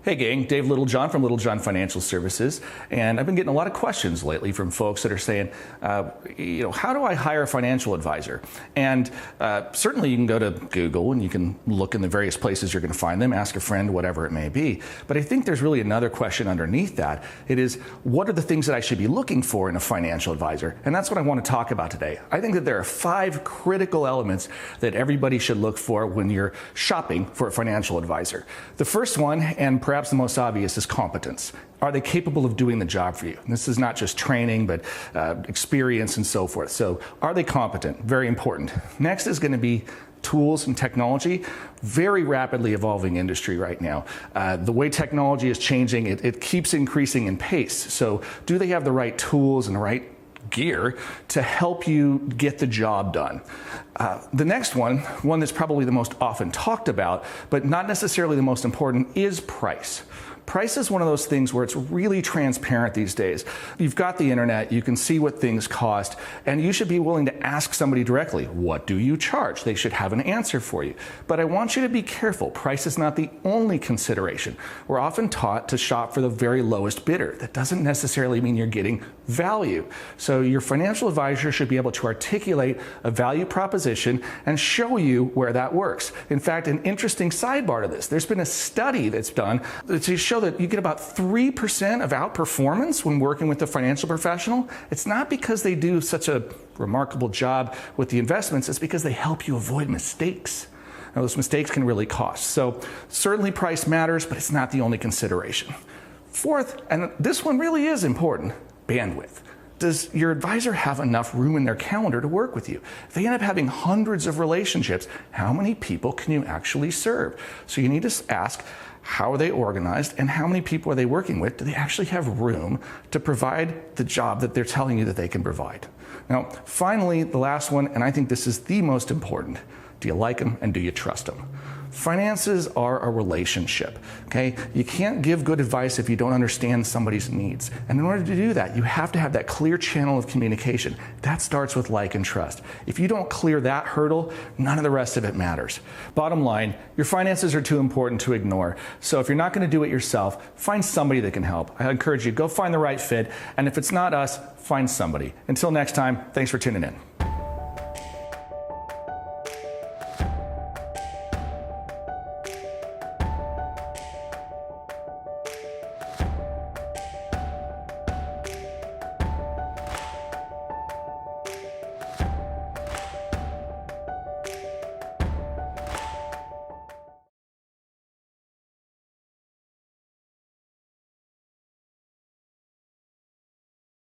Hey gang, Dave Littlejohn from Littlejohn Financial Services, and I've been getting a lot of questions lately from folks that are saying, how do I hire a financial advisor? And certainly you can go to Google and you can look in the various places you're going to find them, ask a friend, whatever it may be. But I think there's really another question underneath that. It is, what are the things that I should be looking for in a financial advisor? And that's what I want to talk about today. I think that there are 5 critical elements that everybody should look for when you're shopping for a financial advisor. The first one, and perhaps the most obvious, is competence. Are they capable of doing the job for you? And this is not just training, but experience and so forth. So are they competent? Very important. Next is going to be tools and technology. Very rapidly evolving industry right now. The way technology is changing, it keeps increasing in pace. So do they have the right tools and the right gear to help you get the job done? The next one that's probably the most often talked about, but not necessarily the most important, is price. Price is one of those things where it's really transparent these days. You've got the internet, you can see what things cost, and you should be willing to ask somebody directly, what do you charge? They should have an answer for you. But I want you to be careful. Price is not the only consideration. We're often taught to shop for the very lowest bidder. That doesn't necessarily mean you're getting value. So your financial advisor should be able to articulate a value proposition and show you where that works. In fact, an interesting sidebar to this, there's been a study that's done to show that you get about 3% of outperformance when working with a financial professional. It's not because they do such a remarkable job with the investments, it's because they help you avoid mistakes. Now, those mistakes can really cost. So certainly price matters, but it's not the only consideration. Fourth, and this one really is important, bandwidth. Does your advisor have enough room in their calendar to work with you? If they end up having hundreds of relationships, how many people can you actually serve? So you need to ask, how are they organized and how many people are they working with? Do they actually have room to provide the job that they're telling you that they can provide? Now, finally, the last one, and I think this is the most important, do you like them and do you trust them? Finances are a relationship, okay? You can't give good advice if you don't understand somebody's needs. And in order to do that, you have to have that clear channel of communication. That starts with like and trust. If you don't clear that hurdle, none of the rest of it matters. Bottom line, your finances are too important to ignore. So if you're not going to do it yourself, find somebody that can help. I encourage you, go find the right fit. And if it's not us, find somebody. Until next time, thanks for tuning in.